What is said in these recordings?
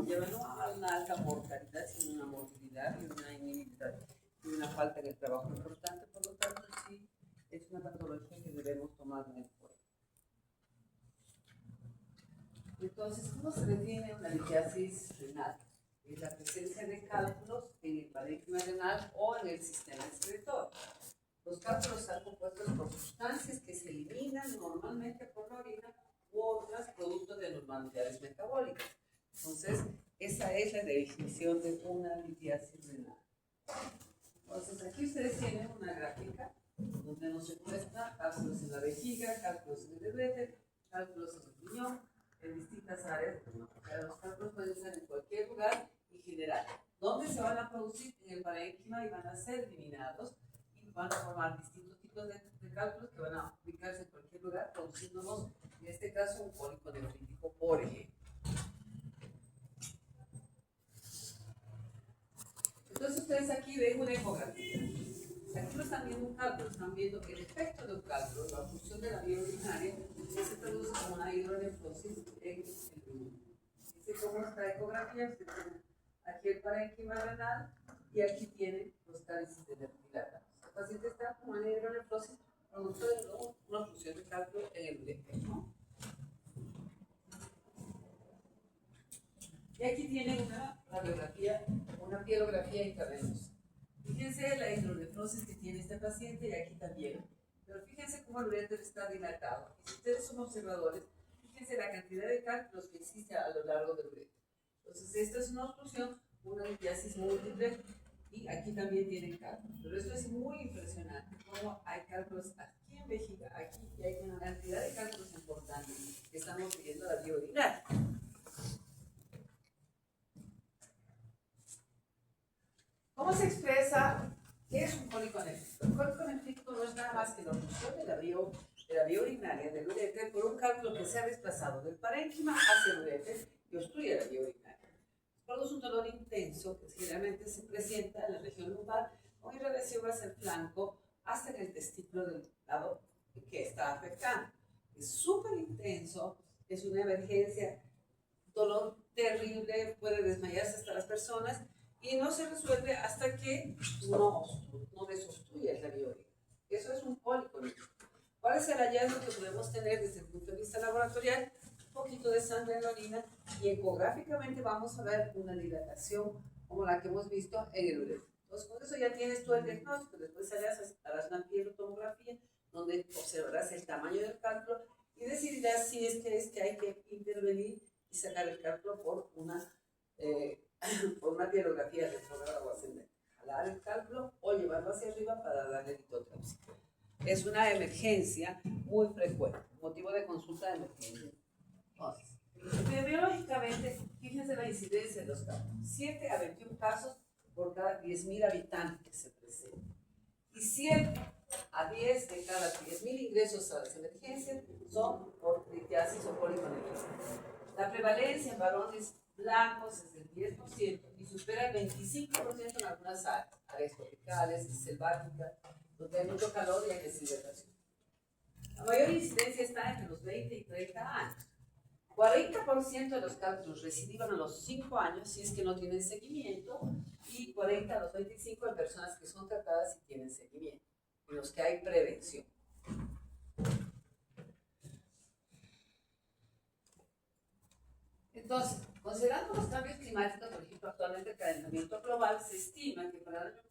lleva no a una alta mortalidad, sino una morbilidad y una inhibilidad y una falta de trabajo importante. Por lo tanto, sí, es una patología que debemos tomar en cuenta. Entonces, ¿cómo se define una litiasis renal? Es la presencia de cálculos en el parénquima renal o en el sistema excretor. Los cálculos están compuestos por sustancias que se eliminan normalmente por la orina u otras producto de normalidades metabólicas. Entonces, esa es la definición de una litiasis renal. Entonces, aquí ustedes tienen una gráfica donde nos muestra cálculos en la vejiga, cálculos en el uréter, cálculos en el riñón, en distintas áreas. Los cálculos pueden ser en cualquier lugar y general. ¿Dónde se van a producir? En el parénquima y van a ser eliminados y van a formar distintos tipos de cálculos que van a ubicarse en cualquier lugar, produciéndonos, en este caso, un cólico nefrítico, por ejemplo. Entonces ustedes aquí ven una ecografía. Aquí no están viendo un cálculo, están viendo el efecto de un cálculo, la función de la vía urinaria, que se produce como una hidronefrosis en el riñón. Dice cómo está la ecografía, usted tiene aquí el parénquima renal y aquí tiene los cálices de dilatados. El paciente está con una hidronefrosis producto de una función de cálculo en el uréter, ¿no? Y aquí tienen una radiografía, una pielografía intravenosa. Fíjense la hidronefrosis que tiene este paciente y aquí también. Pero fíjense cómo el uréter está dilatado. Y si ustedes son observadores, fíjense la cantidad de cálculos que existe a lo largo del uréter. Entonces, esta es una obstrucción, una litiasis múltiple, y aquí también tienen cálculos. Pero esto es muy impresionante, cómo hay cálculos aquí en vejiga, aquí, y hay una cantidad de cálculos importantes que estamos viendo la vía urinaria. ¿Cómo se expresa qué es un cólico nefrítico? El cólico nefrítico no es nada más que la obstrucción de la vía urinaria del uréter por un cálculo que se ha desplazado del parénquima hacia el uréter y obstruye la vía urinaria. Produce un dolor intenso que generalmente se presenta en la región lumbar o irradiación hacia el flanco hasta en el testículo del lado que está afectando. Es súper intenso, es una emergencia, dolor terrible, puede desmayarse hasta las personas. Y no se resuelve hasta que no desobstruye la vía urinaria. Eso es un cólico nefrítico. ¿Cuál es el hallazgo que podemos tener desde el punto de vista laboratorial? Un poquito de sangre en la orina y ecográficamente vamos a ver una dilatación como la que hemos visto en el uréter. Entonces, con eso ya tienes tú el diagnóstico. Después harás una pielrotomografía donde observarás el tamaño del cálculo y decidirás si es que hay que intervenir y sacar el cálculo por una pielografía retrograda o ascendente, jalar el cálculo o llevarlo hacia arriba para darle litotripsia. Es una emergencia muy frecuente, motivo de consulta de emergencia. Entonces, epidemiológicamente, fíjense la incidencia de los casos: 7 a 21 casos por cada 10.000 habitantes que se presentan. Y 7 a 10 de cada 10.000 ingresos a las emergencias son por litiasis o cólico nefrítico. La prevalencia en varones blancos es del 10% y supera el 25% en algunas áreas tropicales y selváticas, donde hay mucho calor y hay deshidratación. La mayor incidencia está entre los 20 y 30 años. 40% de los cálculos recidivan a los 5 años si es que no tienen seguimiento, y 40 a los 25 en personas que son tratadas y tienen seguimiento, en los que hay prevención. Entonces, considerando los cambios climáticos, por ejemplo, actualmente el calentamiento global, se estima que para el año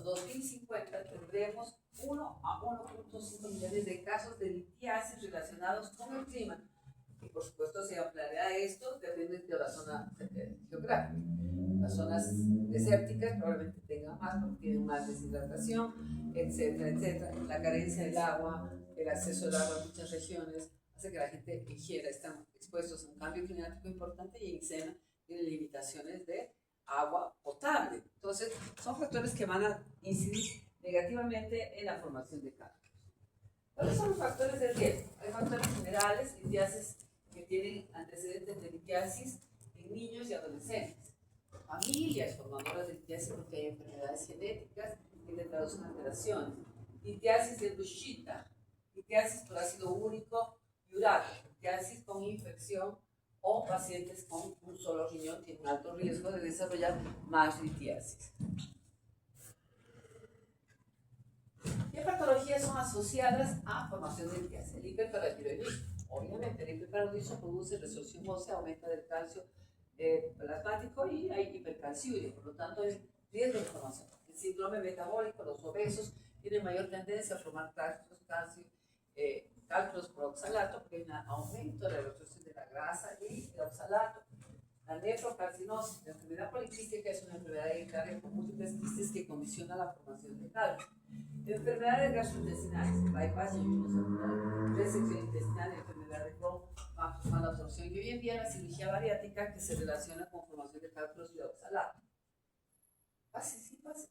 2050 tendremos 1 a 1.5 millones de casos de litiasis relacionados con el clima. Y por supuesto se ampliará esto dependiendo de la zona geográfica. Las zonas desérticas probablemente tengan más porque tienen más deshidratación, etcétera, etcétera. La carencia del agua, el acceso al agua en muchas regiones hace que la gente ingiera, están expuestos a un cambio climático importante y en Sena tienen limitaciones de agua potable. Entonces, son factores que van a incidir negativamente en la formación de cálculos. ¿Cuáles son los factores de riesgo? Hay factores generales, litiasis que tienen antecedentes de litiasis en niños y adolescentes. Familias formadoras de litiasis porque hay enfermedades genéticas que te traducen alteraciones. Litiasis de Bruchita, litiasis por ácido úrico y urato, litiasis con infección o pacientes con un solo riñón tienen un alto riesgo de desarrollar más litiasis. ¿Qué patologías son asociadas a formación de litiasis? El hiperparatiroidismo. Obviamente, el hiperparatiroidismo produce resorción ósea, aumento del calcio plasmático y hay hipercalciuria, por lo tanto hay riesgo de formación. El síndrome metabólico, los obesos tienen mayor tendencia a formar cálculos por oxalato, porque hay un aumento de la absorción de la grasa y el oxalato. La nefrocarcinosis, la enfermedad poliquística, es una enfermedad hereditaria con múltiples quistes que condiciona la formación de calcio. Enfermedades gastrointestinales, bypass y ayunos abdominales, resección intestinal, enfermedad de Crohn, mala absorción, y hoy en día la cirugía bariátrica que se relaciona con formación de cálculos y de oxalato. Sí, pase.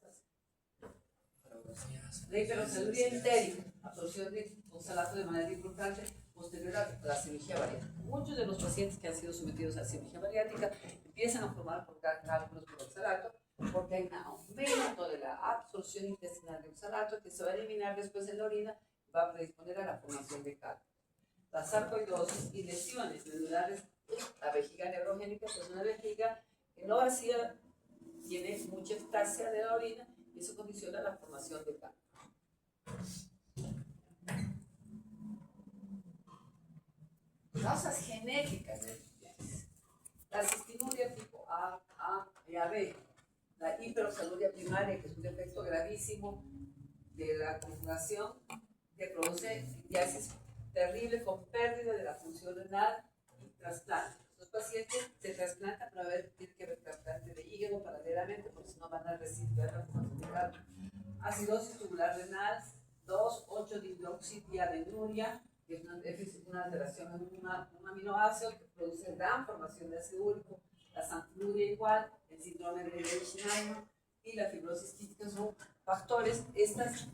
La hiperoxaluria entérica, absorción de oxalato de manera importante posterior a la cirugía bariátrica. Muchos de los pacientes que han sido sometidos a cirugía bariátrica empiezan a formar cálculos por oxalato porque hay un aumento de la absorción intestinal de oxalato que se va a eliminar después en la orina y va a predisponer a la formación de cálculos. La sarcoidosis y lesiones medulares, la vejiga neurogénica, pues una vejiga que no vacía, tiene mucha ectasia de la orina y eso condiciona la formación de cálculos. Causas genéticas de litiasis. La cistinuria tipo A y AB, la hiperoxaluria primaria, que es un defecto gravísimo de la conjugación que produce litiasis terrible con pérdida de la función renal y trasplante. Los pacientes se trasplantan, pero tiene que haber trasplante de hígado paralelamente, porque si no van a recibir la formación de cálculo. Acidosis tubular renal, 2,8-dihidroxidiadenuria, que es una alteración en un aminoácido que produce gran formación de ácido úrico, la santinuria igual, el síndrome de Lesch-Nyman y la fibrosis quística son factores. Estas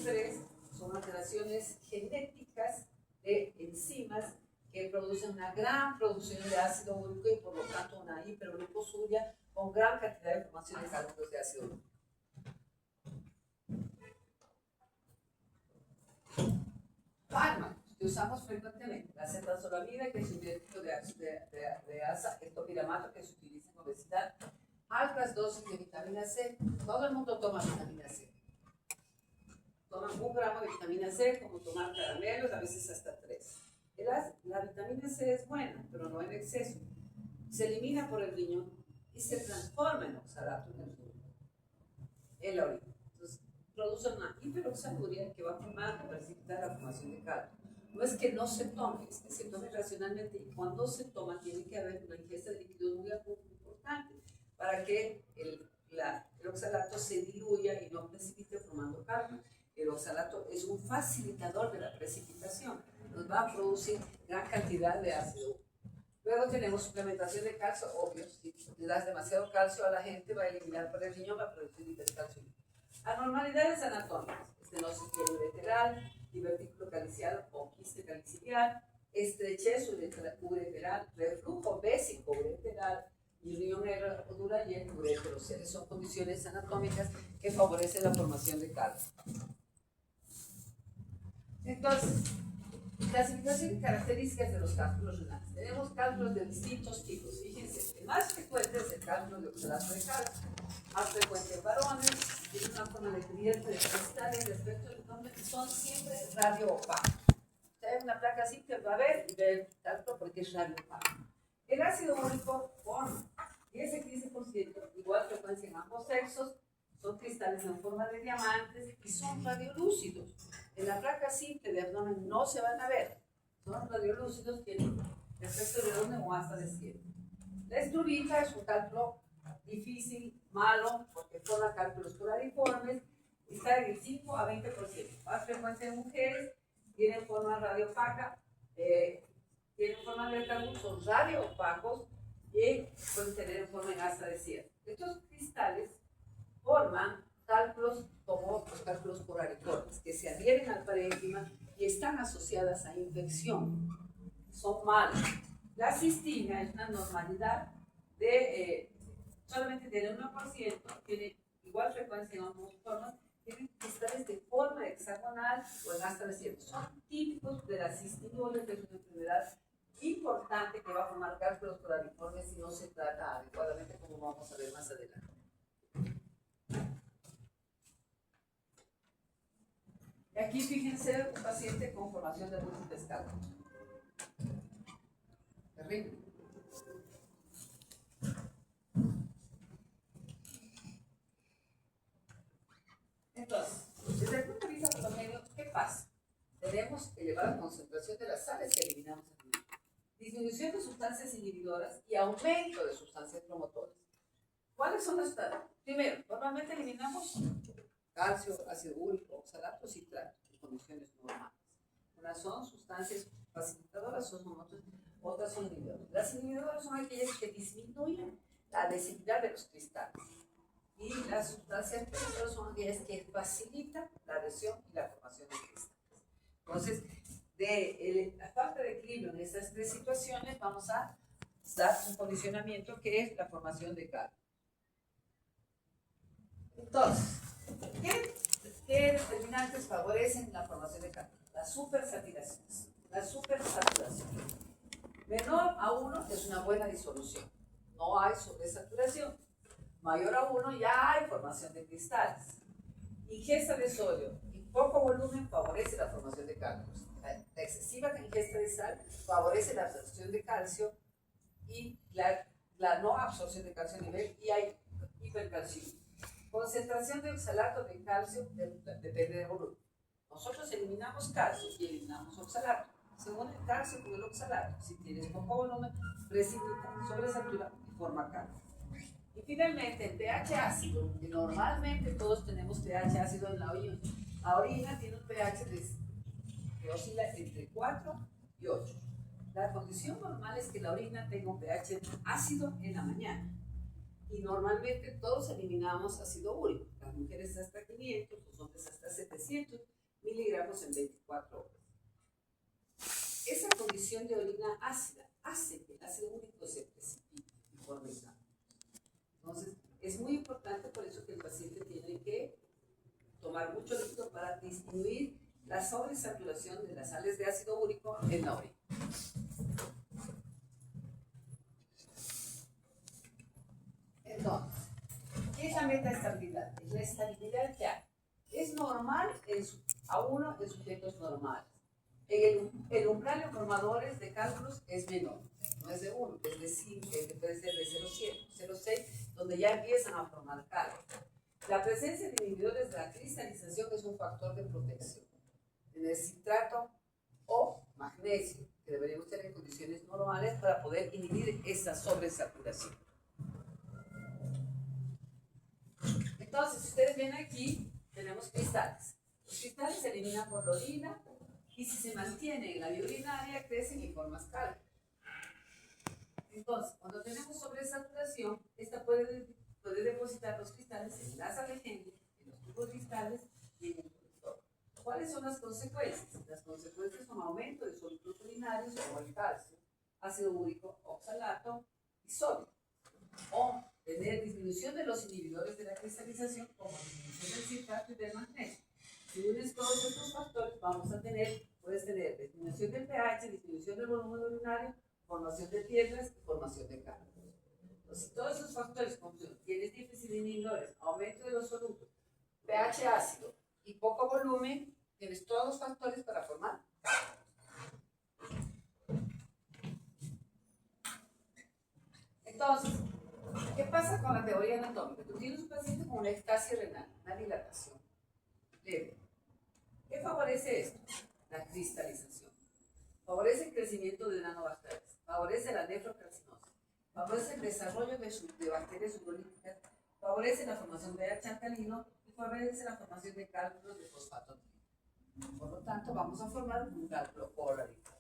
tres son alteraciones genéticas de enzimas que producen una gran producción de ácido úrico y por lo tanto una hiperuricosuria con gran cantidad de formación de cálculos de ácido úrico. Fármacos que usamos frecuentemente, la cetanzolamida, que es un diurético de asa, el topiramato, que se utiliza en obesidad, altas dosis de vitamina C. Todo el mundo toma vitamina C. Toman 1 gramo de vitamina C, como tomar caramelos, a veces hasta 3. La vitamina C es buena, pero no en exceso. Se elimina por el riñón y se transforma en oxalato en la orina. Entonces, produce una hiperoxaluria que va a formar o precipitar la formación de cálculo. No es que no se tome, es que se tome racionalmente y cuando se toma tiene que haber una ingesta de líquidos muy importante para que el oxalato se diluya y no precipite formando cálculo. El oxalato es un facilitador de la precipitación, nos va a producir gran cantidad de ácido. Luego tenemos suplementación de calcio, obvio, si le das demasiado calcio a la gente va a eliminar por el riñón, va a producir hipercalcio. Anormalidades anatómicas, estenosis ureteral, divertículo calicial o quiste calicial, estrechez ureteral, reflujo bésico ureteral y riñón dura y el uretero. Son condiciones anatómicas que favorecen la formación de calcio. Entonces, clasificación y características de los cálculos renales. Tenemos cálculos de distintos tipos. Fíjense, el más frecuente es el cálculo de oxalato de calcio. Más frecuente en varones, tiene una forma de cubierta de cristales respecto al nombre que son siempre radio opacos. Hay una placa así que va a ver y ver el cálculo porque es radio opaco. El ácido úrico forma 10-15%, igual frecuencia en ambos sexos, son cristales en forma de diamantes y son radiolúcidos. En la placa simple de abdomen no se van a ver, son radiolúcidos, tienen efecto de 1 o hasta de 7. La estrubita es un cálculo difícil, malo, porque forma cálculos polariformes, está en el 5 a 20%. Más frecuente en mujeres, tienen forma radiopaca, tienen forma de rectángulo, son radioopacos y pueden tener forma en hasta de 7. Estos cristales forman cálculos como los cálculos polariformes, que se adhieren al parénquima y están asociadas a infección. Son malas. La cistina es una normalidad de solamente del 1%, tiene igual frecuencia en ambas formas, tienen cristales de forma hexagonal o en hasta de 7. Son típicos de la cistinuria, que es una enfermedad importante que va a formar cálculos colariformes si no se trata adecuadamente, como vamos a ver más adelante. Y aquí fíjense un paciente con formación de múltiples cálculos. Terrible. Entonces, desde el punto de vista patogénico, ¿qué pasa? Tenemos elevada concentración de las sales que eliminamos aquí, disminución de sustancias inhibidoras y aumento de sustancias promotoras. ¿Cuáles son las tareas? Primero, normalmente eliminamos calcio, ácido úrico, oxalato, citrato en condiciones normales. Unas son sustancias facilitadoras, otras son inhibidoras. Las inhibidoras son aquellas que disminuyen la adhesividad de los cristales. Y las sustancias promotoras son aquellas que facilitan la adhesión y la formación de cristales. Entonces, de la falta de equilibrio en estas tres situaciones, vamos a dar un condicionamiento que es la formación de calcio. Entonces, ¿qué determinantes favorecen la formación de calcio? La supersaturación. La supersaturación. Menor a 1 es una buena disolución. No hay sobresaturación. Mayor a 1 ya hay formación de cristales. Ingesta de sodio y poco volumen favorece la formación de cálculos. La excesiva ingesta de sal favorece la absorción de calcio y la no absorción de calcio a nivel y hay hipercalciemia. Concentración de oxalato de calcio depende del volumen. Nosotros eliminamos calcio y eliminamos oxalato. Según el calcio con el oxalato, si tienes poco volumen, precipita, sobresatura y forma calcio. Y finalmente, el pH ácido, que normalmente todos tenemos pH ácido en la orina. La orina tiene un pH que oscila entre 4 y 8. La condición normal es que la orina tenga un pH ácido en la mañana. Y normalmente todos eliminamos ácido úrico. Las mujeres hasta 500, los hombres hasta 700 miligramos en 24 horas. Esa condición de orina ácida hace que el ácido úrico se precipite y forme cálculos. Entonces, es muy importante por eso que el paciente tiene que tomar mucho líquido para disminuir la sobresaturación de las sales de ácido úrico en la orina. Entonces, ¿qué es la metaestabilidad? Es la estabilidad que hay. Es normal a 1 en sujetos normales. El umbral de formadores de cálculos es menor. No es de 1, es de 5, puede ser de 0,6, donde ya empiezan a formar cálculos. La presencia de inhibidores de la cristalización es un factor de protección. Tener citrato o magnesio, que deberíamos tener en condiciones normales para poder inhibir esa sobresaturación. Entonces, si ustedes ven aquí, tenemos cristales. Los cristales se eliminan por la orina y si se mantienen en la vía urinaria, crecen y forman cálculos. Entonces, cuando tenemos sobresaturación, esta puede depositar los cristales en las alegendias, en los tubos cristales y en el colector. ¿Cuáles son las consecuencias? Las consecuencias son aumento de sólidos urinarios como el calcio, ácido úrico, oxalato y sodio. O tener disminución de los inhibidores de la cristalización como disminución del citrato y del magnesio. Si unes todos estos factores, puedes tener disminución del pH, disminución del volumen urinario, formación de piedras y formación de cálculos. Entonces, todos esos factores, como tienes déficit de inhibidores, aumento de los solutos, pH ácido y poco volumen, tienes todos los factores para formar cálculos. Entonces, ¿qué pasa con la teoría anatómica? Tú tienes un paciente con una ectasia renal, una dilatación leve. ¿Qué favorece esto? La cristalización. Favorece el crecimiento de nanobacterias, favorece la nefrocarcinosis, favorece el desarrollo de bacterias urolíticas, favorece la formación de pH alcalino y favorece la formación de cálculos de fosfato. Por lo tanto, vamos a formar un cálculo polariforme.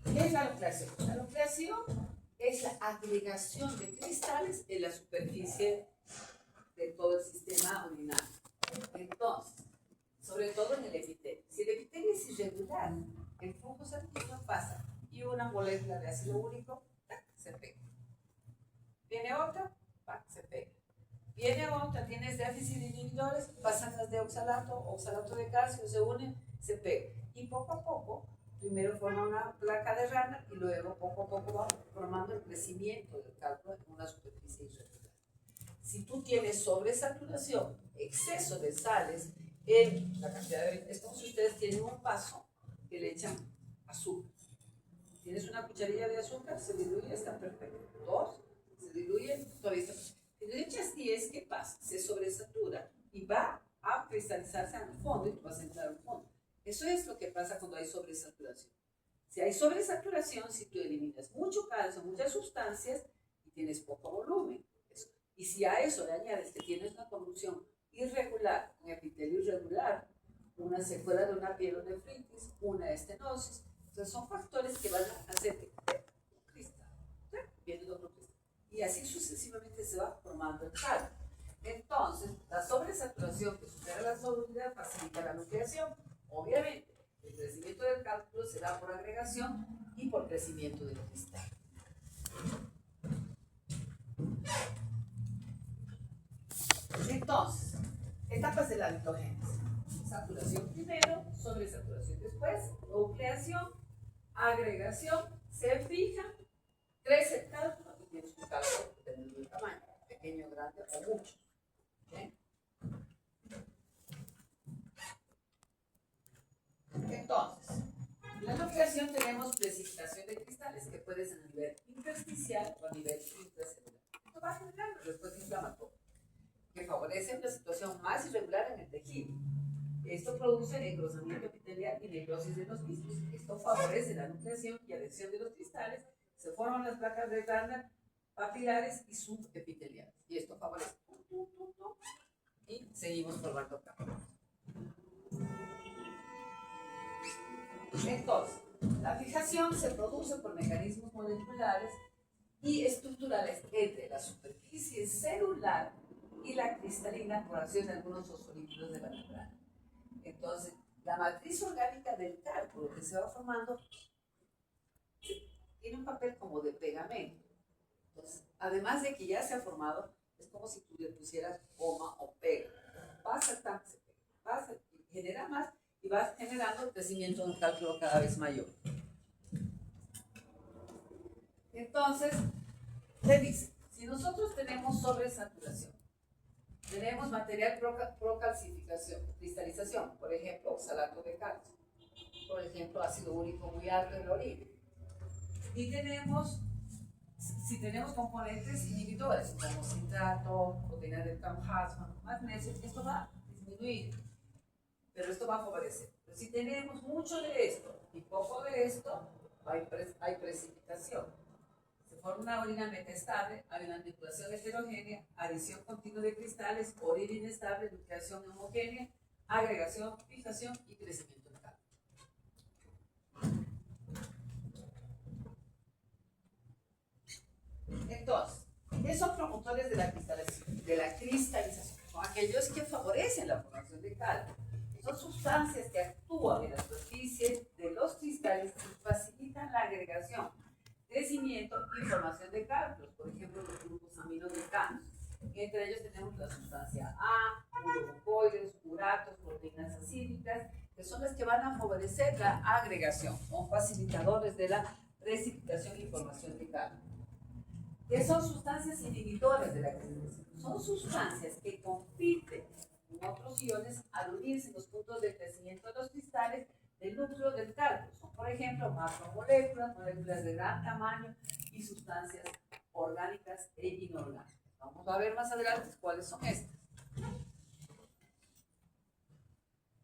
¿Qué es la nucleación? La nucleación es la agregación de cristales en la superficie de todo el sistema urinario. Entonces, sobre todo en el epitelio. Si el epitelio es irregular, el flujo sanguíneo pasa y una molécula de ácido úrico se pega. Viene otra, se pega. Viene otra, tienes déficit de inhibidores, pasan las de oxalato, oxalato de calcio, se unen, se pegan. Y poco a poco, primero forma una placa de rana y luego poco a poco va formando el crecimiento del cálculo en una superficie irregular. Si tú tienes sobresaturación, exceso de sales en la cantidad de... Es como si ustedes tienen un vaso que le echan azúcar. Tienes una cucharilla de azúcar, se diluye, está perfecto. 2, se diluye, todavía está perfecto. Si le echas 10, ¿qué pasa? Se sobresatura y va a cristalizarse al fondo y tú vas a entrar al fondo. Eso es lo que pasa cuando hay sobresaturación. Si hay sobresaturación, si tú eliminas mucho calcio, muchas sustancias y tienes poco volumen. Y si a eso le añades que tienes una conducción irregular, un epitelio irregular, una secuela de una pielonefritis, una estenosis, entonces son factores que van a hacer que un cristal, viene otro cristal. Y así sucesivamente se va formando el calcio. Entonces, la sobresaturación que supera la solubilidad facilita la nucleación. Obviamente, el crecimiento del cálculo se da por agregación y por crecimiento del cristal. Entonces, etapas de la mitogénesis. Saturación primero, sobresaturación después, nucleación, agregación, se fija, crece el cálculo y tienes un cálculo dependiendo del tamaño, pequeño, grande o mucho. ¿Okay? Entonces, en la nucleación tenemos precipitación de cristales que puede ser a nivel intersticial o a nivel intracelular. Esto va a generar una respuesta inflamatoria que favorece una situación más irregular en el tejido. Esto produce engrosamiento epitelial y necrosis de los mismos. Esto favorece la nucleación y adhesión de los cristales. Se forman las placas de Gardner papilares y subepiteliales. Y esto favorece. Y seguimos formando capas. Entonces, la fijación se produce por mecanismos moleculares y estructurales entre la superficie celular y la cristalina por acción de algunos fosfolípidos de la membrana. Entonces, la matriz orgánica del cálculo que se va formando tiene un papel como de pegamento. Entonces, además de que ya se ha formado, es como si tú le pusieras goma o pega. Pasa tanto, se pega, pasa y genera más y va generando el crecimiento de un cálculo cada vez mayor. Entonces, se dice, si nosotros tenemos sobresaturación, tenemos material procalcificación, cristalización, por ejemplo, oxalato de calcio, por ejemplo, ácido úrico muy alto en la orina. Y tenemos, si tenemos componentes inhibidores, como citrato, proteína de Camp-Hasman, magnesio, esto va a disminuir, pero esto va a favorecer. Pero si tenemos mucho de esto y poco de esto, hay precipitación. Se forma una orina metastable, hay una manipulación heterogénea, adición continua de cristales, orina inestable, nucleación homogénea, agregación, fijación y crecimiento del cálculo. Entonces, ¿qué son promotores de la cristalización? Son aquellos que favorecen la formación de cálculo. Son sustancias que actúan en la superficie de los cristales y facilitan la agregación, crecimiento y formación de cálculos, por ejemplo, los grupos aminodecanos. Entre ellos tenemos la sustancia A, uromucoides, uratos, proteínas acídicas, que son las que van a favorecer la agregación, son facilitadores de la precipitación y formación de cálculos. ¿Qué son sustancias inhibitoras de la cristalización? Son sustancias que compiten con otros iones al unirse en los puntos de crecimiento de los cristales del núcleo del cálculo. Son, por ejemplo, macromoléculas, moléculas de gran tamaño y sustancias orgánicas e inorgánicas. Vamos a ver más adelante cuáles son estas.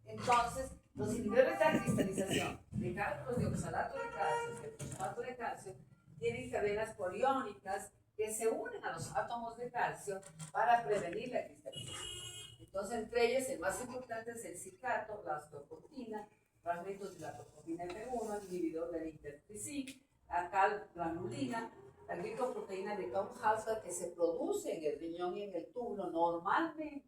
Entonces, los inhibidores de la cristalización de cálculos de oxalato de calcio, de fosfato de calcio, tienen cadenas poliónicas que se unen a los átomos de calcio para prevenir la cristalización. Entonces, entre ellos, el más importante es el citrato, la astrocortina, fragmentos de la tocortina F1, inhibidor del intertricin, la calgranulina, la glicoproteína de Camp-Hasman que se produce en el riñón y en el túbulo normalmente,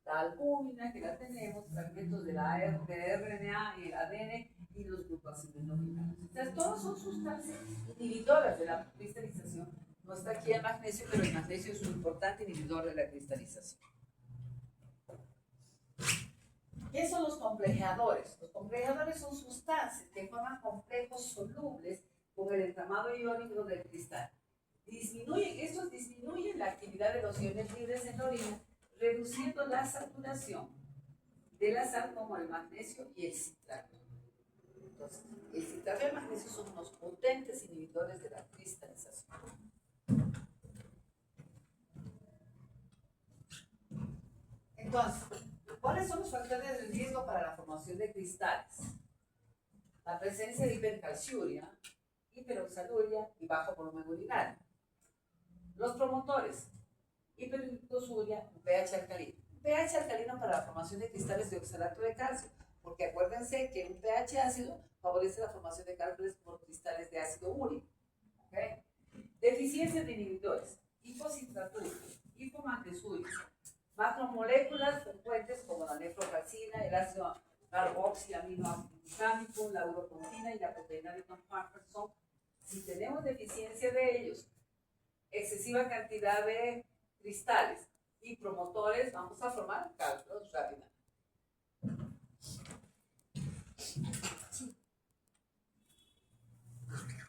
la albúmina que la tenemos, fragmentos de la RNA y el ADN y los glucosaminogenados. Entonces, todos son sustancias inhibitoras de la cristalización. está aquí el magnesio, pero el magnesio es un importante inhibidor de la cristalización. ¿Qué son los complejadores? Los complejadores son sustancias que forman complejos solubles con el entramado iónico del cristal. Estos disminuyen la actividad de los iones libres en la orina, reduciendo la saturación de la sal como el magnesio y el citrato. Entonces, el citrato y el magnesio son unos potentes inhibidores de la cristalización. Entonces, ¿cuáles son los factores de riesgo para la formación de cristales? La presencia de hipercalciuria, hiperoxaluria y bajo volumen urinario. Los promotores, hiperglucosuria, pH alcalino. pH alcalino para la formación de cristales de oxalato de calcio, porque acuérdense que un pH ácido favorece la formación de cristales de ácido úrico. ¿Okay? Deficiencia de inhibidores, hipocitratura, hipomagnesuria, macromoléculas frecuentes como la nefrocaxina, el ácido carboxiaminoaminoácido, la urocontina y la proteína de Parkinson. Si tenemos deficiencia de ellos, excesiva cantidad de cristales y promotores, vamos a formar cálculos rápidamente.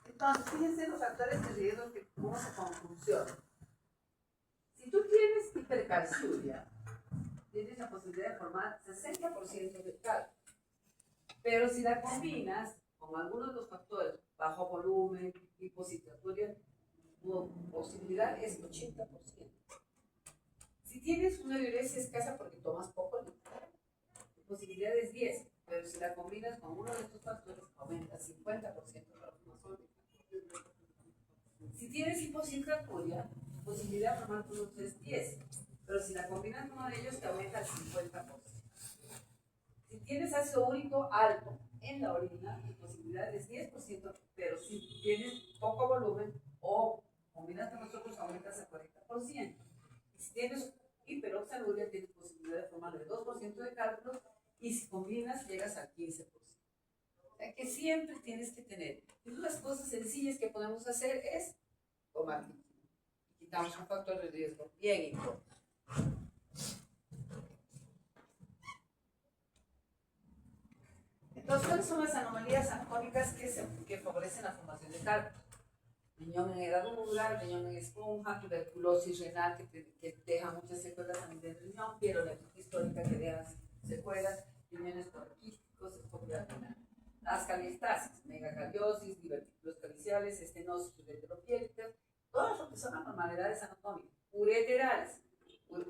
Entonces, fíjense los factores de riesgo que como se conclusión. Si tú tienes hipercalciuria, tienes la posibilidad de formar 60% de calcio. Pero si la combinas con algunos de los factores, bajo volumen, hipocitraturia, tu posibilidad es 80%. Si tienes una diuresia escasa porque tomas poco líquido, tu posibilidad es 10%, pero si la combinas con uno de estos factores, aumenta 50% la formación de calcio. Si tienes hipocitraturia, tu posibilidad de formar producto es 10%, pero si la combinas con uno de ellos, te aumenta el 50%. Si tienes ácido úrico alto en la orina, tu posibilidad es 10%, pero si tienes poco volumen o combinas con nosotros, aumentas a 40%. Y si tienes hiperoxaluria, tienes posibilidad de formar el 2% de cálculos, y si combinas, llegas al 15%. O sea que siempre tienes que tener. Y una de las cosas sencillas que podemos hacer es tomar líquido. Quitamos un factor de riesgo bien importante. Entonces, ¿cuáles son las anomalías anatómicas que favorecen la formación de cálculos? Riñón en herradura, riñón en esponja, tuberculosis renal que deja muchas secuelas a nivel del riñón, pielonefritis crónica que deja secuelas, riñones poliquísticos, esponja renal. Las califtasis, megacariosis, divertículos caliciales, estenosis ureteropiélicas, todas lo que son anormalidades anatómicas. Ureterales,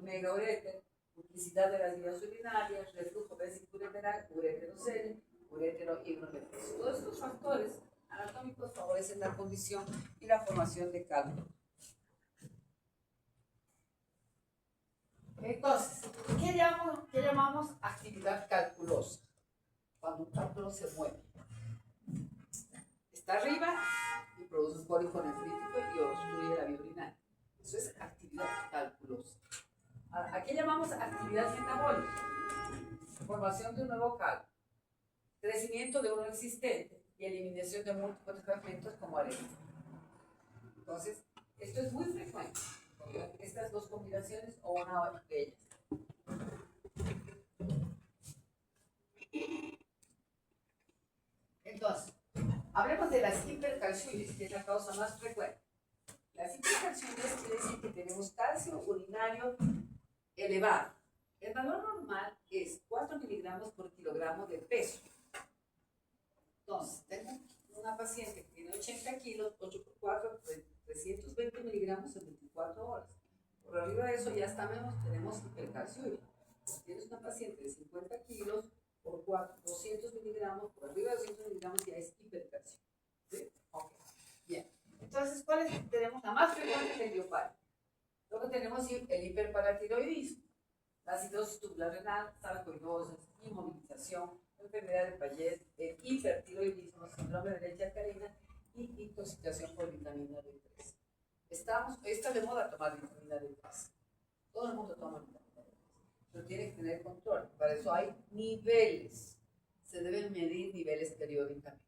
megaureter, duplicidad de las vías urinarias, reflujo vesículo-ureteral, ureterocele, uretero hidronefroso. Todos estos factores anatómicos favorecen la condición y la formación de cálculos. Entonces, ¿qué llamamos actividad calculosa? Cuando un cálculo se mueve. Está arriba y produce un cólico nefrítico y obstruye la vía urinaria. Eso es actividad calculosa. ¿A qué llamamos actividad metabólica? Formación de un nuevo cálculo, crecimiento de uno existente y eliminación de múltiples fragmentos como arena. Entonces, esto es muy frecuente, estas dos combinaciones o una de ellas. Entonces, hablemos de las hipercalciurias, que es la causa más frecuente. Las hipercalciurias quiere decir que tenemos calcio urinario elevado. El valor normal es 4 miligramos por kilogramo de peso. Entonces, tengo una paciente que tiene 80 kilos, 8 por 4, 320 miligramos en 24 horas. Por arriba de eso ya tenemos hipercalciuria. Si tienes una paciente de 50 kilos por 4, 200 miligramos, por arriba de 200 miligramos ya es hipercalciuria. ¿Sí? Ok, bien. Entonces, ¿cuál tenemos? La más frecuente es la idiopática. Luego tenemos el hiperparatiroidismo, la acidosis tubular renal, sarcoidosis, inmovilización, enfermedad de Payet, el hipertiroidismo, síndrome de leche alcalina y intoxicación por vitamina D3. Está de moda tomar vitamina D3. Todo el mundo toma vitamina D3. Pero tiene que tener control. Para eso hay niveles. Se deben medir niveles periódicamente.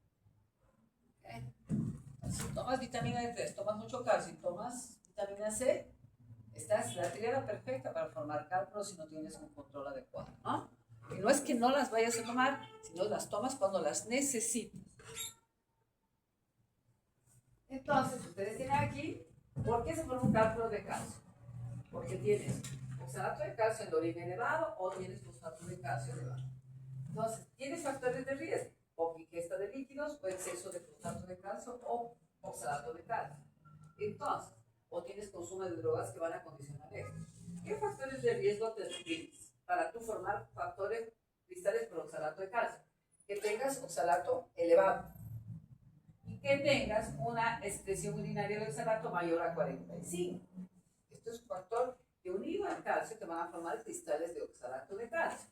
¿Okay? Si tomas vitamina D3, tomas mucho calcio y tomas vitamina C, esta es la tríada perfecta para formar cálculos si no tienes un control adecuado, ¿no? Y no es que no las vayas a tomar, sino las tomas cuando las necesitas. Entonces, ustedes tienen aquí, ¿por qué se forma un cálculo de calcio? Porque tienes oxalato de calcio en la orina elevado o tienes fosfato de calcio elevado. Entonces, tienes factores de riesgo, o ingesta de líquidos, o exceso de fosfato de calcio o oxalato de calcio. Entonces, o tienes consumo de drogas que van a condicionar esto. ¿Qué factores de riesgo te tienes para tú formar factores cristales por oxalato de calcio? Que tengas oxalato elevado y que tengas una excreción urinaria de oxalato mayor a 45. Esto es un factor que unido al calcio te van a formar cristales de oxalato de calcio.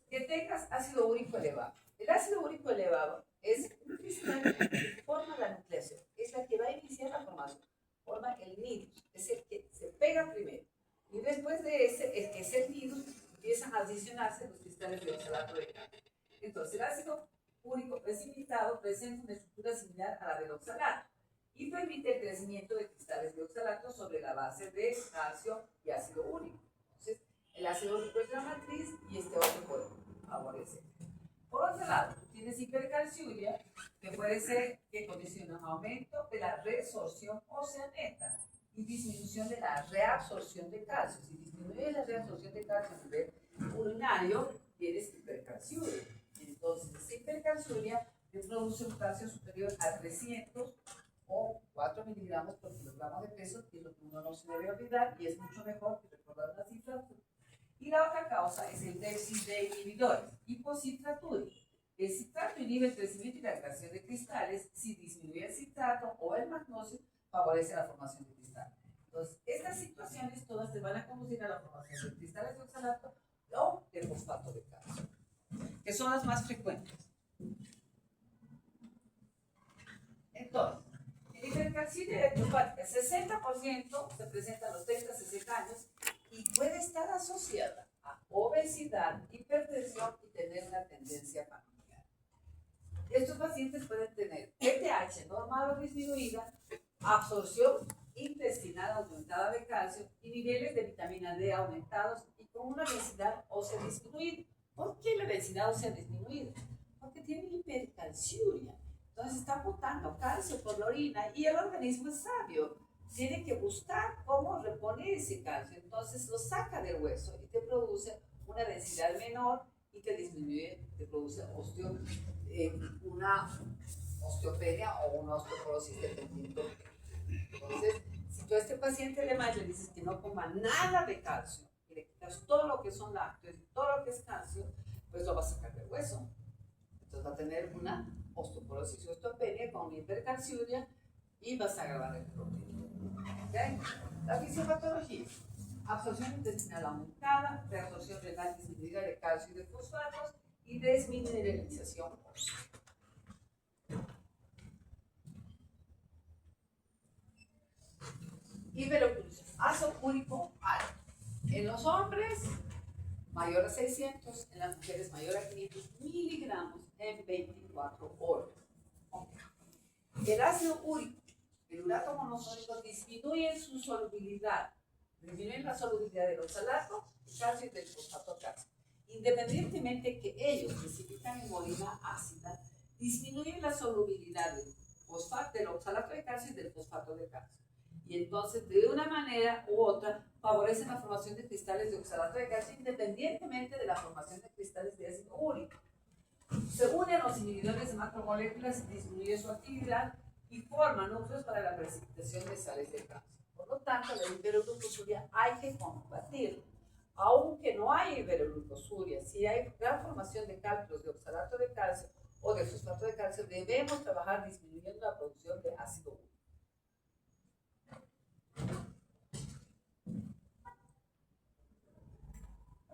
Que tengas ácido úrico elevado. El ácido úrico elevado es un cristal que forma la nucleación, es la que va a iniciar la formación, forma el nidus, es el que se pega primero. Y después de ese, el que es el nidus, empiezan a adicionarse los cristales de oxalato de calcio. Entonces, el ácido úrico precipitado presenta una estructura similar a la del oxalato y permite el crecimiento de cristales de oxalato sobre la base de calcio y ácido úrico. Entonces, el ácido úrico es la matriz y este otro puede favorecer. Por otro lado, tienes hipercalciuria, que puede ser que condiciona un aumento de la resorción ósea neta y disminución de la reabsorción de calcio. Si disminuye la reabsorción de calcio a nivel urinario, tienes hipercalciuria. Entonces, esa hipercalciuria produce un calcio superior a 300 o 4 miligramos por kilogramo de peso, que es lo que uno no se debe olvidar y es mucho mejor que recordar una cifra. Y la otra causa es el déficit de inhibidores, hipocitraturia. El citrato inhibe el crecimiento y la creación de cristales. Si disminuye el citrato o el magnesio, favorece la formación de cristales. Entonces, estas situaciones todas te van a conducir a la formación de cristales de oxalato o de fosfato de calcio, que son las más frecuentes. Entonces, en hipercalciuria hepática, el 60% se presenta a los 30-60 años y puede estar asociada a obesidad, hipertensión y tener una tendencia familiar. Estos pacientes pueden tener PTH normal o disminuida, absorción intestinal aumentada de calcio y niveles de vitamina D aumentados y con una densidad ósea disminuida. ¿Por qué la densidad ósea disminuida? Porque tienen hipercalciuria. Entonces está botando calcio por la orina y el organismo es sabio. Tiene que buscar cómo reponer ese calcio. Entonces lo saca del hueso y te produce una densidad menor y te disminuye, te produce una osteopenia o una osteoporosis dependiendo. Entonces, si tú a este paciente además le dices que no coma nada de calcio y le quitas todo lo que son lácteos y todo lo que es calcio, pues lo va a sacar del hueso. Entonces va a tener una osteoporosis o osteopenia con hipercalciuria y vas a agravar el problema. ¿Okay? La fisiopatología: absorción intestinal aumentada, reabsorción renal disminuida de calcio y de fosfatos y desmineralización ósea. Hiperoclusión, ácido úrico alto. En los hombres, mayor a 600, en las mujeres mayor a 500 miligramos en 24 horas. Okay. El ácido úrico, el urato monosódico, disminuye su solubilidad, disminuye la solubilidad del oxalato, el calcio y del fosfato calcio. Independientemente que ellos precipitan en orina ácida, disminuye la solubilidad del fosfato, del oxalato de calcio y del fosfato de calcio. Y entonces, de una manera u otra, favorecen la formación de cristales de oxalato de calcio independientemente de la formación de cristales de ácido úrico. Se unen los inhibidores de macromoléculas, disminuye su actividad y forman núcleos para la precipitación de sales de calcio. Por lo tanto, la hiperglucosuria hay que combatirla. Aunque no hay hiperglucosuria, si hay gran formación de cálculos de oxalato de calcio o de fosfato de calcio, debemos trabajar disminuyendo la producción de ácido úrico.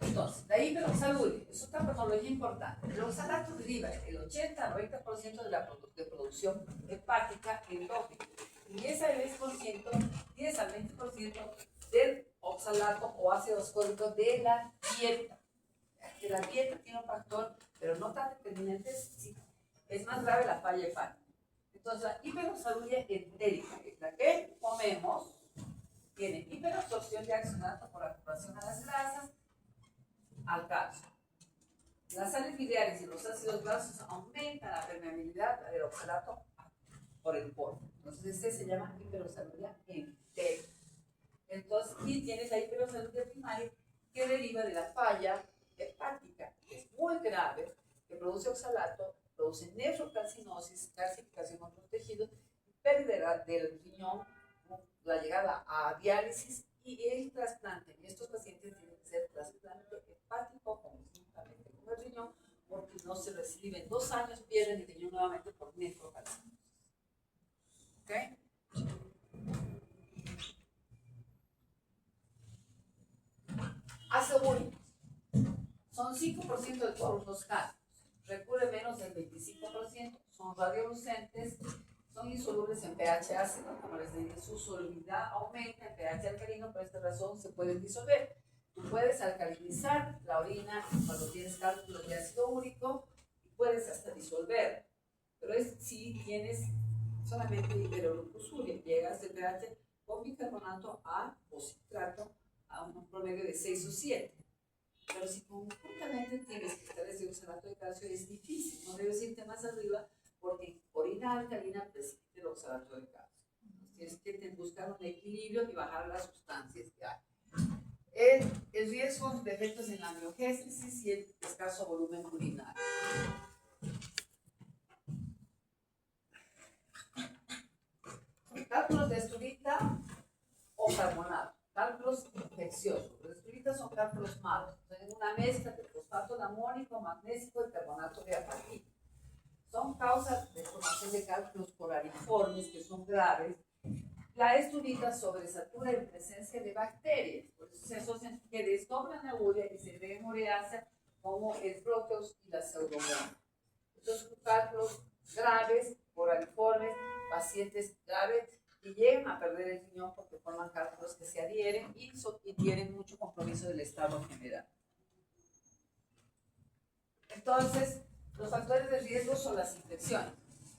Entonces, la hiperoxaluria es otra patología importante. El oxalato deriva el 80-90% de la producción hepática endógena y 10 al 20% del oxalato o ácido ascórbico de la dieta. Que la dieta tiene un factor, pero no tan determinante, sí. Es más grave la falla hepática. Entonces, la hiperosaluria entérica, que es la que comemos, tiene hiperabsorción de oxalato por activación a las grasas, al calcio. Las sales biliares y los ácidos grasos aumentan la permeabilidad del oxalato por el polvo. Entonces, este se llama hiperosaluria entérica. Entonces, y tienes la hiperosaluria primaria que deriva de la falla hepática, que es muy grave, que produce oxalato, produce nefrocalcinosis, calcificación de otros tejidos, pérdida del riñón, la llegada a diálisis y el trasplante. En estos pacientes tiene que ser trasplante hepático conjuntamente con el riñón, porque no se recibe en 2 años, pierden el riñón nuevamente por nefrocalcinosis. ¿Ok? Ácido úrico. Son 5% de todos los casos. Recubre menos del 25%, son radiolucentes, son insolubles en pH ácido, como les dije, su solubilidad aumenta en pH alcalino, por esta razón se pueden disolver. Tú puedes alcalinizar la orina cuando tienes cálculos de ácido úrico y puedes hasta disolver, pero es si tienes solamente hiperuricosúria, llegas de pH con bicarbonato o citrato a un promedio de 6 o 7. Pero si conjuntamente tienes cristales de oxalato de calcio es difícil, no debes irte más arriba porque orina alcalina precipita el oxalato de calcio. Entonces tienes que buscar un equilibrio y bajar las sustancias que hay. El riesgo de efectos en la angiogénesis y el escaso volumen urinario. Cálculos de estrurita o carbonato. Cálculos infecciosos. Los estruritas son cálculos malos. Tienen una mezcla de fosfato de amónico, magnesio y carbonato de apatita. Son causas de formación de cálculos coraliformes que son graves. La estrurita sobresatura en presencia de bacterias. Por eso se asocian que desdoblan la urea y se ven ureácea como el próteos y la pseudomonas. Estos son cálculos graves, coraliformes, pacientes graves y llegan a perder el riñón porque forman cálculos que se adhieren y tienen mucho compromiso del estado general. Entonces, los factores de riesgo son las infecciones.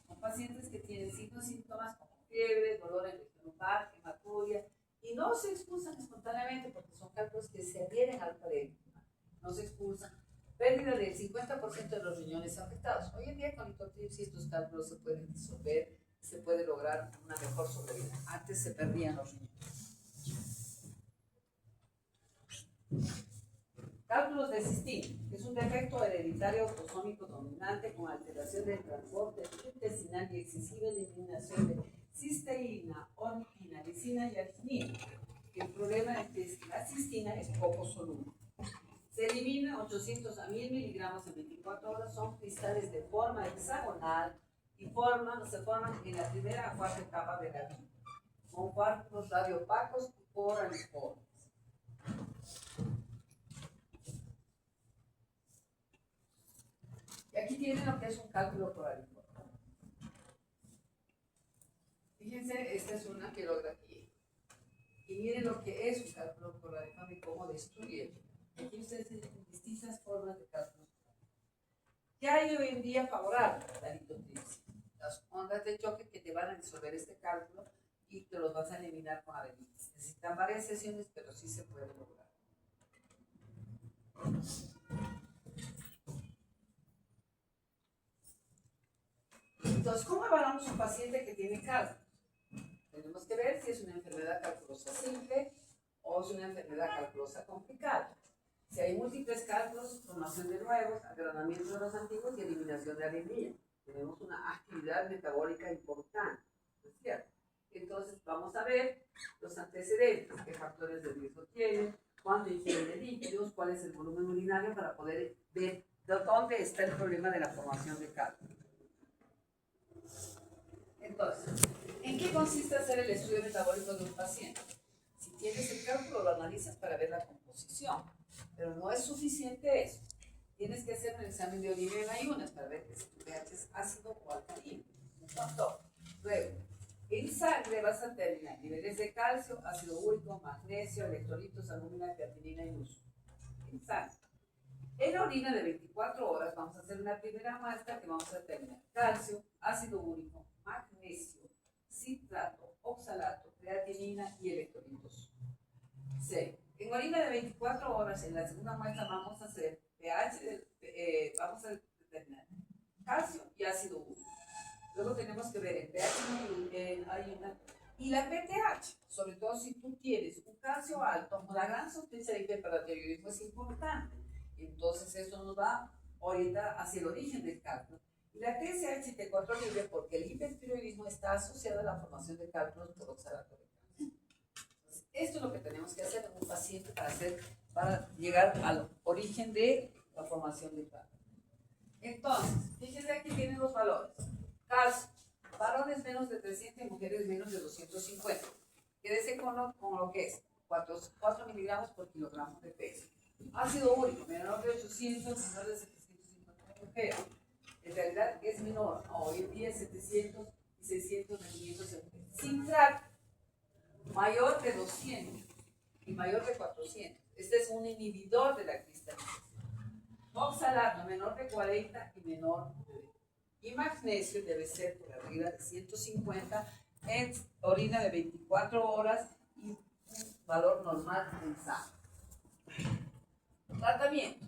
Son pacientes que tienen signos y síntomas como fiebre, dolor en región lumbar, hematuria, y no se expulsan espontáneamente porque son cálculos que se adhieren al parénquima, no se expulsan. Pérdida del 50% de los riñones afectados. Hoy en día con litotripsia estos cálculos se pueden disolver, se puede lograr una mejor sobrevida. Antes se perdían los riñones. Cálculos de cistina. Es un defecto hereditario autosómico dominante con alteración del transporte intestinal y excesiva eliminación de cisteína, ornithina, lisina y arginina. El problema es que la cistina es poco soluble. Se elimina 800 a 1000 miligramos en 24 horas, son cristales de forma hexagonal y se forman en la primera a cuarta etapa de la vida. Son cuartos radiopacos y coraliformes. Y aquí tienen lo que es un cálculo coraliforme. Fíjense, esta es una que logra aquí. Y miren lo que es un cálculo coraliforme y cómo destruye. Aquí ustedes tienen distintas formas de cálculo. ¿Qué hay hoy en día favorable? La litotripsia. Las ondas de choque que te van a disolver este cálculo y te los vas a eliminar con arenita. Necesitan varias sesiones, pero sí se puede lograr. Entonces, ¿cómo evaluamos un paciente que tiene cálculos? Tenemos que ver si es una enfermedad calculosa simple o es una enfermedad calculosa complicada. Si hay múltiples cálculos, formación de nuevos, agranamiento de los antiguos y eliminación de anemia. Tenemos una actividad metabólica importante, ¿no es cierto? Entonces vamos a ver los antecedentes, qué factores de riesgo tienen, cuánto ingieren de líquidos, cuál es el volumen urinario para poder ver de dónde está el problema de la formación de cálculos. Entonces, ¿en qué consiste hacer el estudio metabólico de un paciente? Si tienes el cálculo, lo analizas para ver la composición, pero no es suficiente eso. Tienes que hacer un examen de orina en ayunas para ver si tu pH es ácido o alcalino. Luego, en sangre vas a determinar niveles de calcio, ácido úrico, magnesio, electrolitos, albúmina, creatinina y luz. En sangre. En la orina de 24 horas vamos a hacer una primera muestra que vamos a determinar calcio, ácido úrico, magnesio, creatinina y electrolitos. C. En orina de 24 horas, en la segunda muestra vamos a hacer pH, vamos a determinar calcio y ácido úrico. Luego tenemos que ver el pH y la PTH, sobre todo si tú tienes un calcio alto, la gran sospecha de hiperparathyroidismo es importante. Entonces eso nos va a orientar hacia el origen del cálculo. Y la TSH y T4 libre porque el hipertiroidismo está asociado a la formación de cálculos por oxalato de calcio. Entonces, esto es lo que tenemos que hacer en un paciente para llegar al origen de la formación de cálculo. Entonces, fíjense aquí tienen los valores. Calcio, varones menos de 300 y mujeres menos de 250. Quédese con lo que es 4 miligramos por kilogramo de peso. Ácido úrico, menor de 800, menor de 750 mujeres. En realidad es menor, hoy en día es 700 y 600 de 500 en mujeres. Citrato, mayor de 200 y mayor de 400. Este es un inhibidor de la cristalización. Oxalato, menor de 40 y menor de 20. Y magnesio debe ser por arriba de 150 en orina de 24 horas y un valor normal en sangre. Tratamiento.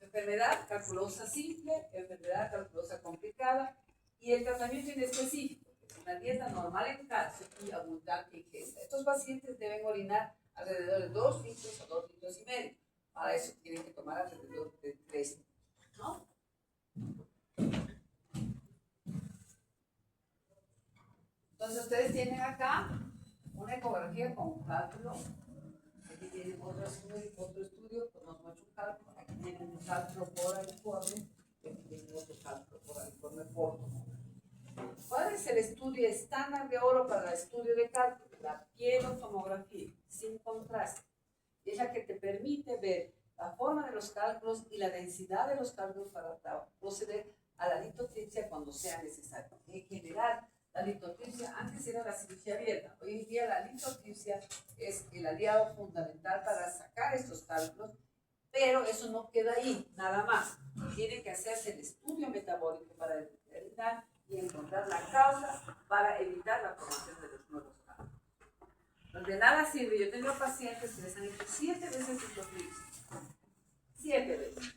Enfermedad calculosa simple, enfermedad calculosa complicada y el tratamiento inespecífico. Una dieta normal en calcio y abundante en ingesta. Estos pacientes deben orinar alrededor de 2 litros a 2 litros y medio. Para eso tienen que tomar alrededor de 3 litros, ¿no? Entonces ustedes tienen acá una ecografía con un cálculo. Aquí tienen otro estudio, nos muestra un cálculo. Aquí tienen un cálculo por aliforme. Y aquí tienen otro cálculo por aliforme corto. ¿Cuál es el estudio estándar de oro para el estudio de cálculo? La pielotomografía, sin contraste. Es la que te permite ver la forma de los cálculos y la densidad de los cálculos para proceder a la litotripsia cuando sea necesario. En general, la litotripsia antes era la cirugía abierta. Hoy en día la litotripsia es el aliado fundamental para sacar estos cálculos, pero eso no queda ahí, nada más. Tiene que hacerse el estudio metabólico para determinar y encontrar la causa para evitar la formación de los nuevos cálculos. Donde nada sirve, yo tengo pacientes que les han hecho 7 veces litotripsia. 7 veces.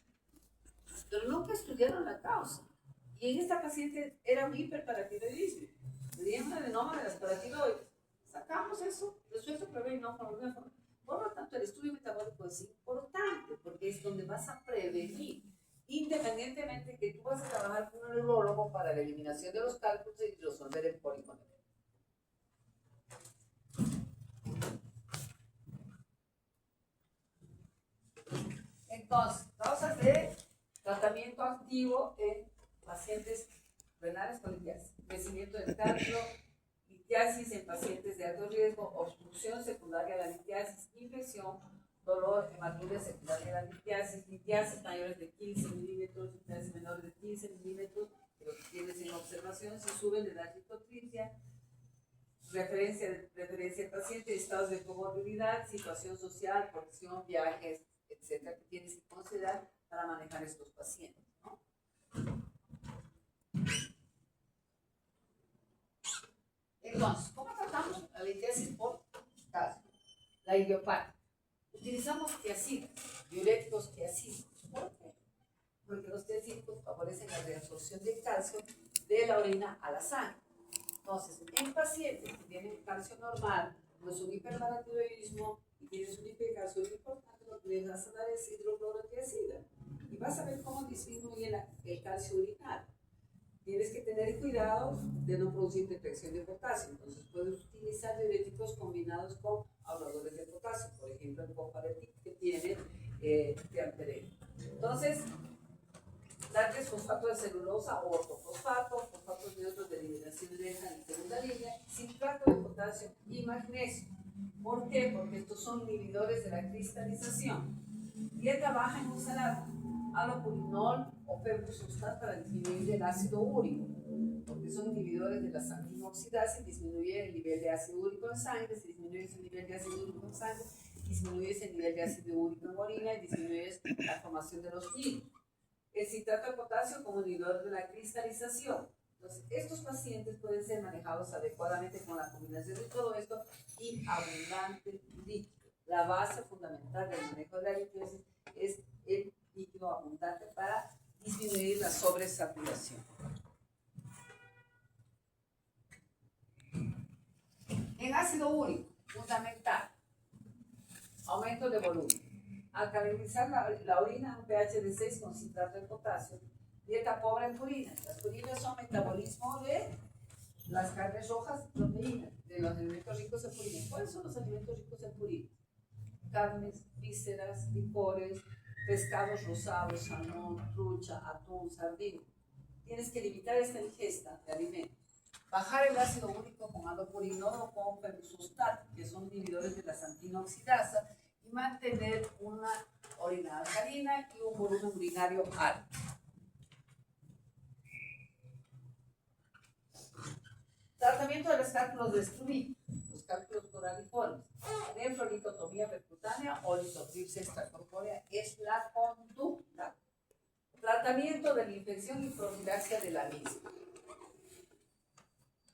Pero nunca estudiaron la causa. Y en esta paciente era un hiperparatiroidismo. Tenía un adenoma de las paratiroides. Sacamos eso, resuelto el problema y no con alguna forma. Por lo tanto, el estudio metabólico es importante porque es donde vas a prevenir. Independientemente que tú vas a trabajar con un neurólogo para la eliminación de los cálculos y resolver el policonema. Entonces, vamos a hacer tratamiento activo en pacientes renales con litiasis, crecimiento del cálculo, litiasis en pacientes de alto riesgo, obstrucción secundaria a la litiasis, infección, dolor, hematuria secundaria a la litiasis, litiasis mayores de 15 milímetros, litiasis menores de 15 milímetros, que lo que tienes en observación, si suben de la litotripsia, referencia al paciente, estados de comorbilidad, situación social, porción, viajes, etcétera, que tienes que considerar para manejar estos pacientes, ¿no? Entonces, ¿cómo tratamos la litiasis por caso? La idiopática. Utilizamos tiacidas, diuréticos tiacídicos. ¿Por qué? Porque los tiacídicos favorecen la reabsorción del calcio de la orina a la sangre. Entonces, en pacientes que tienen calcio normal, no es un hiperparatiroidismo y tienes un hipercalciuria importante, lo que les vas a dar es hidroclorotiazida. Y vas a ver cómo disminuye el calcio urinario. Tienes que tener cuidado de no producir detección de potasio. Entonces, puedes utilizar diuréticos combinados con ahorradores de potasio. Por ejemplo, el Coparetic que tiene tiamtereno. Entonces, darles fosfato de celulosa o ortofosfato, fosfatos neutros de eliminación directa en segunda línea, citrato de potasio y magnesio. ¿Por qué? Porque estos son inhibidores de la cristalización. Dieta baja en oxalato, alopurinol o pembrolizumab para disminuir el ácido úrico, porque son inhibidores de la sanguinoxidasa y disminuye el nivel de ácido úrico en sangre. Si disminuyes el nivel de ácido úrico en sangre, disminuyes el nivel de ácido úrico en orina y disminuyes la formación de los virus. El citrato de potasio como inhibidor de la cristalización. Entonces, estos pacientes pueden ser manejados adecuadamente con la combinación de todo esto y abundante líquido. La base fundamental del manejo de la litiasis es el líquido abundante para disminuir la sobresaturación. En ácido úrico, fundamental, aumento de volumen. Alcalinizar la orina a un pH de 6 con citrato de potasio. Dieta pobre en purinas. Las purinas son metabolismo de las carnes rojas, proteínas, de los alimentos ricos en purinas. ¿Cuáles son los alimentos ricos en purinas? Carnes, vísceras, licores, pescados rosados, salmón, trucha, atún, sardina. Tienes que limitar esta ingesta de alimentos. Bajar el ácido úrico con aldopurinol o con feruxostat, que son inhibidores de la santina oxidasa, y mantener una orina alcalina y un volumen urinario alto. Tratamiento de los cálculos de Sturm, los cálculos coraliformes, nefrolicotomía percutánea o litotripsia extracorpórea es la conducta. Tratamiento de la infección y profilaxia de la misma.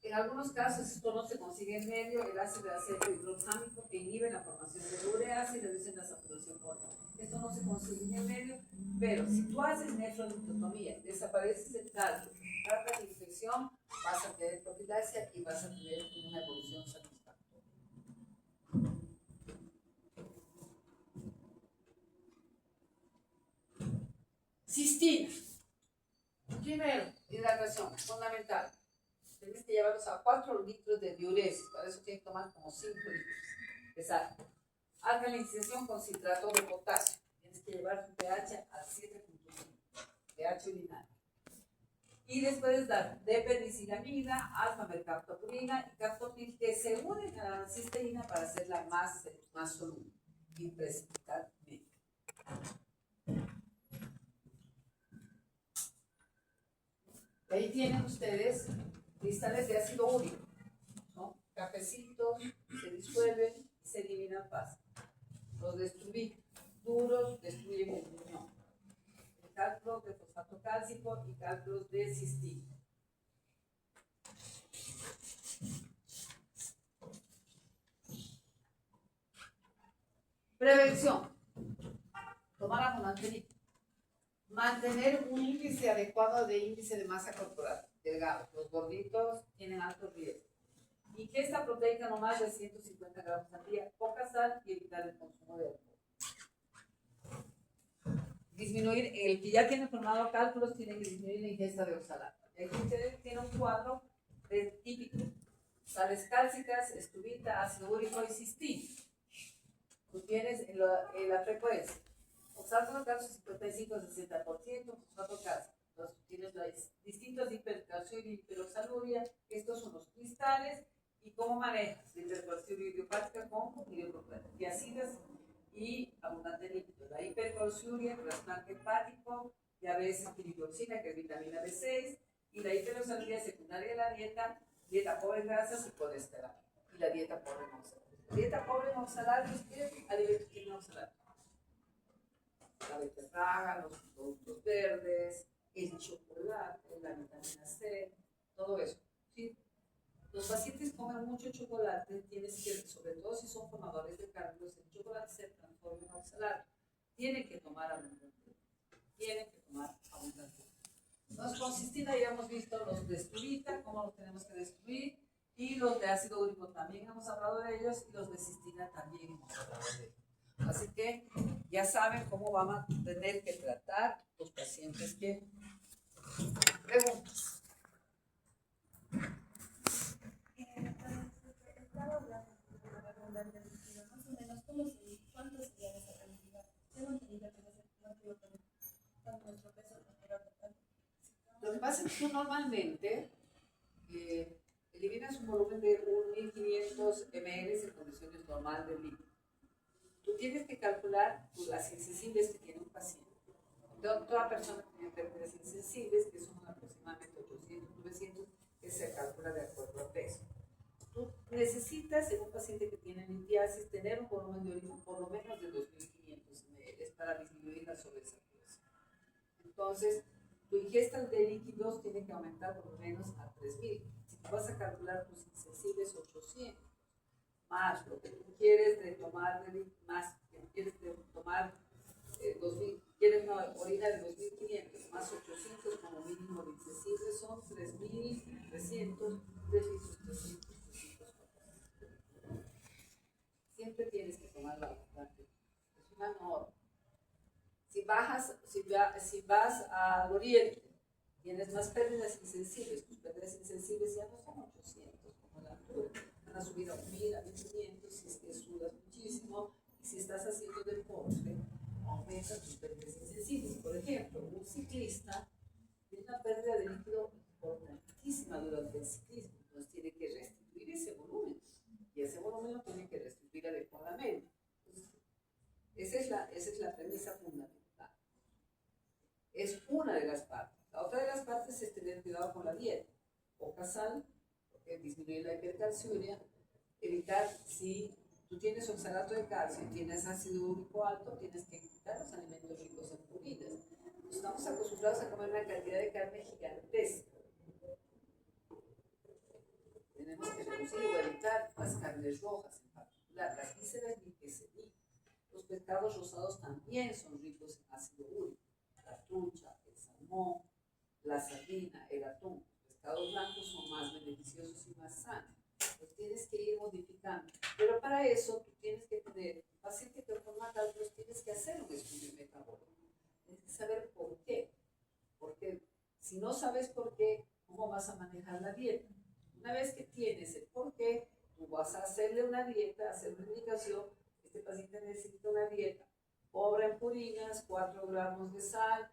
En algunos casos esto no se consigue en medio, el ácido aceto hidroxámico que inhibe la formación de ureas y reduce la saturación pórrica. Esto no se consigue en medio, pero si tú haces nefrolicotomía, desapareces el cálculo, tratas la infección, vas a tener profilaxia y vas a tener una evolución satisfactoria. Cistina. Primero, hidratación, fundamental. Tienes que llevarlos a 4 litros de diuresis, para eso tienes que tomar como 5 litros. Exacto. Alcalinización con citrato de potasio. Tienes que llevar tu pH a 7.5, pH urinario. Y después dar depedicilamida, alfa-mercaptopurina y captopril que se unen a la cisteína para hacerla más soluble y precipitarmente. Ahí tienen ustedes cristales de ácido úrico, ¿no? Cafecitos, se disuelven y se eliminan fácil. Los destruí, duros, destruyen el riñón. Cálculos de fosfato cálcico y cálculos de cistina. Prevención. Tomar abundante líquido. Mantener un índice adecuado de índice de masa corporal, delgado. Los gorditos tienen alto riesgo. Ingesta proteica no más de 150 gramos al día, poca sal y evitar el consumo de alcohol. Disminuir, el que ya tiene formado cálculos tiene que disminuir la ingesta de oxalato. Y aquí ustedes tienen un cuadro típico: sales cálcicas, estrubita, ácido úrico y cistina. Tú tienes la frecuencia. Oxalato cálcico 55-60%, fosfato cálcico. Entonces tienes los distintos hipercalciuria y hiperoxaluria. Estos son los cristales. ¿Y cómo manejas? La hipercalciuria idiopática con tiacidas y abundante líquido. La hipercalciuria, trasplante hepático, diabetes, piridoxina, que es vitamina B6, y la hiperoxaluria secundaria de la dieta pobre en grasas y colesterol, y la dieta pobre en oxalatos. La dieta pobre en oxalatos, ¿qué alimentos tienen oxalatos? La beterraga, los productos verdes, el chocolate, la vitamina C, todo eso, ¿sí? Los pacientes comen mucho chocolate, tienes que, sobre todo si son formadores de cálculos, el chocolate se transforma en oxalato. Tienen que tomar abundante. Los con cistina ya hemos visto los de esturita, cómo los tenemos que destruir, y los de ácido úrico también hemos hablado de ellos, y los de cistina también hemos hablado de ellos. Así que ya saben cómo van a tener que tratar los pacientes que preguntas. Estaba hablando de la abundancia de líquido, más o menos, ¿cuánto sería esa cantidad? Tengo entendido que no quiero poner tanto nuestro peso corporal. Lo que pasa es que tú normalmente eliminas un volumen de 1500 ml en condiciones normales de líquido. Tú tienes que calcular las insensibles que tiene un paciente. Toda persona tiene pérdidas insensibles, que son aproximadamente 800, 900, que se calcula de acuerdo al peso. Tú necesitas, en un paciente que tiene litiasis, tener un volumen de orina por lo menos de 2500 ml para disminuir la sobresaturación. Entonces, tu ingesta de líquidos tiene que aumentar por lo menos a 3.000. Si tú vas a calcular tus insensibles 800, más lo que tú quieres de tomar, más que quieres de tomar 2.000, quieres una orina de 2.500, más 800 como mínimo de insensibles, son 3.300, 3.300. Siempre tienes que tomar la bastante. Es una norma. Si vas al oriente, tienes más pérdidas insensibles. Tus pérdidas insensibles ya no son 800 como la altura. Van a subir a 1.000, a 1.500 si es que sudas muchísimo. Y si estás haciendo deporte, aumenta tus pérdidas insensibles. Por ejemplo, un ciclista tiene una pérdida de líquido importantísima durante el ciclismo. Entonces tiene que restituir ese volumen. Y ese volumen lo tiene que restituir adecuadamente. Entonces, esa es la premisa fundamental. Es una de las partes. La otra de las partes es tener cuidado con la dieta. Poca sal, porque disminuye la hipercalciuria. Evitar, si tú tienes oxalato de calcio y tienes ácido úrico alto, tienes que quitar los alimentos ricos en purinas. Estamos acostumbrados a comer una cantidad de carne gigantesca. Tenemos que reducir o evitar las carnes rojas en particular, las vísceras ni que se diga. Los pescados rosados también son ricos en ácido úrico. La trucha, el salmón, la sardina, el atún. Los pescados blancos son más beneficiosos y más sanos. Los tienes que ir modificando. Pero para eso tú tienes que tener, el paciente que forma cálculos, tienes que hacer un estudio metabólico. Tienes que saber por qué. Porque si no sabes por qué, ¿cómo vas a manejar la dieta? Una vez que tienes el por qué, tú vas a hacerle una dieta, hacer una indicación. Este paciente necesita una dieta pobre en purinas, 4 gramos de sal,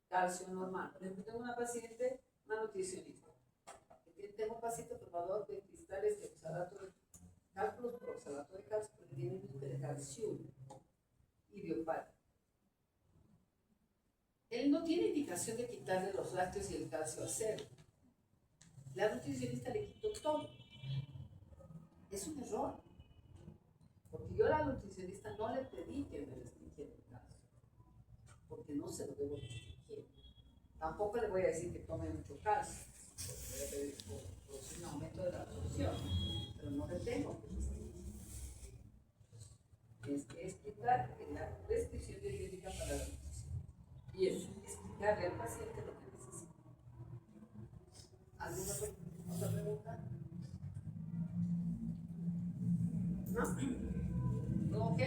calcio normal. Por ejemplo, tengo una paciente, una nutricionista. Tengo un paciente tomador de cristales de oxalato de cálculos por oxalato de calcio porque tiene hipercalciuria idiopática. Él no tiene indicación de quitarle los lácteos y el calcio a cero. La nutricionista le quitó todo. Es un error. Porque yo a la nutricionista no le pedí que me restringiera el calcio. Porque no se lo debo restringir. Tampoco le voy a decir que tome mucho calcio. Porque voy a pedir un aumento de la absorción. Pero no le tengo que restringir. Tienes que explicar en la prescripción dietética para la nutrición. Y es explicarle al paciente lo que necesita. ¿Alguna otra pregunta? ¿No? ¿Todo ok?